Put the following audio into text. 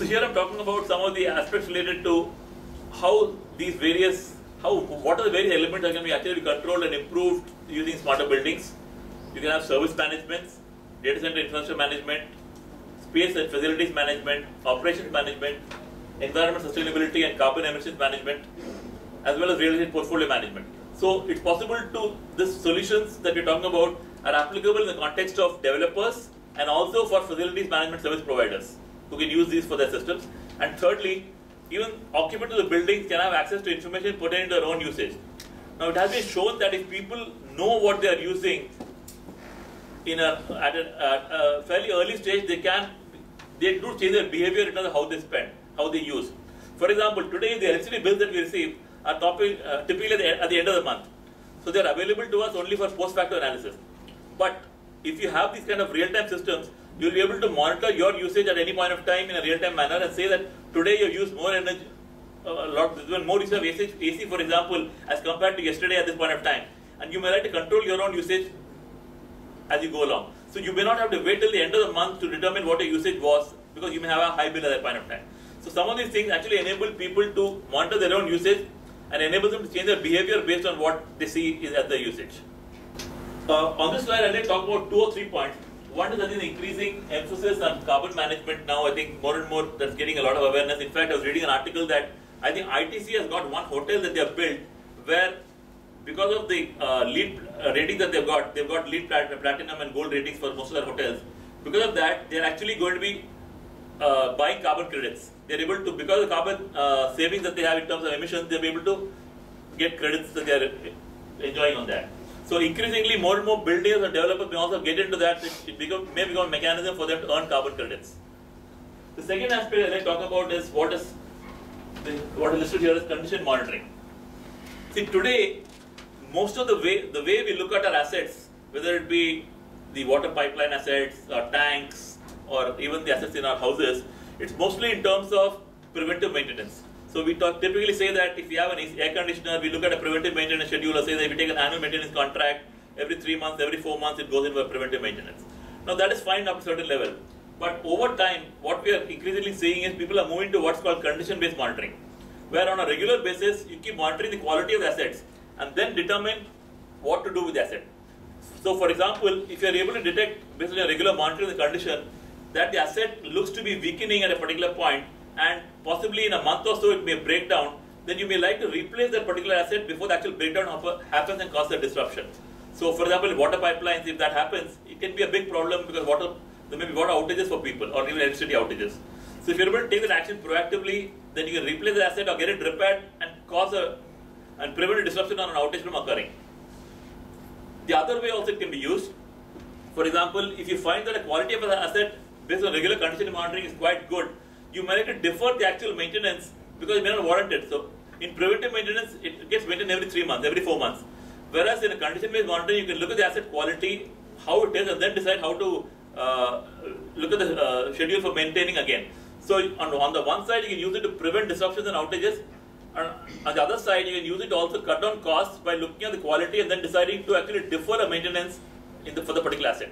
So here I'm talking about some of the aspects related to how these various, what are the various elements that can be actually controlled and improved using smarter buildings. You can have service management, data center infrastructure management, space and facilities management, operations management, environment sustainability and carbon emissions management, as well as real estate portfolio management. So it's possible to, these solutions that we're talking about are applicable in the context of developers and also for facilities management service providers who can use these for their systems. And thirdly, even occupants of the buildings can have access to information pertaining to their own usage. Now it has been shown that if people know what they are using at a fairly early stage, they do change their behavior in terms of how they spend, how they use. For example, today the electricity bills that we receive are typically at the end of the month. So they are available to us only for post-facto analysis. But if you have these kind of real-time systems, you will be able to monitor your usage at any point of time in a real-time manner and say that today you use more energy, more usage of AC, for example, as compared to yesterday at this point of time. And you may like to control your own usage as you go along. So you may not have to wait till the end of the month to determine what your usage was, because you may have a high bill at that point of time. So some of these things actually enable people to monitor their own usage and enable them to change their behavior based on what they see as their usage. On this slide, I'd like to talk about 2 or 3 points. One is, I think, the increasing emphasis on carbon management now. I think more and more that's getting a lot of awareness. In fact, I was reading an article that I think ITC has got one hotel that they have built where, because of the LEED rating that they've got LEED platinum and gold ratings for most of their hotels. Because of that, they're actually going to be buying carbon credits. They're able to, because of the carbon savings that they have in terms of emissions, they'll be able to get credits that they're enjoying on that. So increasingly, more and more builders and developers may also get into that. It may become a mechanism for them to earn carbon credits. The second aspect I'd like to talk about is what is listed here as condition monitoring. See, today, most of the way we look at our assets, whether it be the water pipeline assets, or tanks, or even the assets in our houses, it's mostly in terms of preventive maintenance. So we typically say that if you have an air conditioner, we look at a preventive maintenance schedule, or say that if you take an annual maintenance contract, every 3 months, every 4 months, it goes in for preventive maintenance. Now that is fine up to a certain level. But over time, what we are increasingly seeing is people are moving to what's called condition-based monitoring, where on a regular basis, you keep monitoring the quality of the assets and then determine what to do with the asset. So for example, if you are able to detect, based on your regular monitoring of the condition, that the asset looks to be weakening at a particular point, and possibly in a month or so it may break down, then you may like to replace that particular asset before the actual breakdown happens and cause a disruption. So for example, water pipelines, if that happens, it can be a big problem because there may be water outages for people or even electricity outages. So if you're able to take that action proactively, then you can replace the asset or get it repaired and prevent a disruption or an outage from occurring. The other way also it can be used. For example, if you find that the quality of an asset based on regular condition monitoring is quite good, you may like to defer the actual maintenance because it may not warrant it. So in preventive maintenance, it gets maintained every 3 months, every 4 months. Whereas in a condition-based monitoring, you can look at the asset quality, how it is, and then decide how to look at the schedule for maintaining again. So on the one side, you can use it to prevent disruptions and outages. And on the other side, you can use it to also cut down costs by looking at the quality and then deciding to actually defer a maintenance for the particular asset.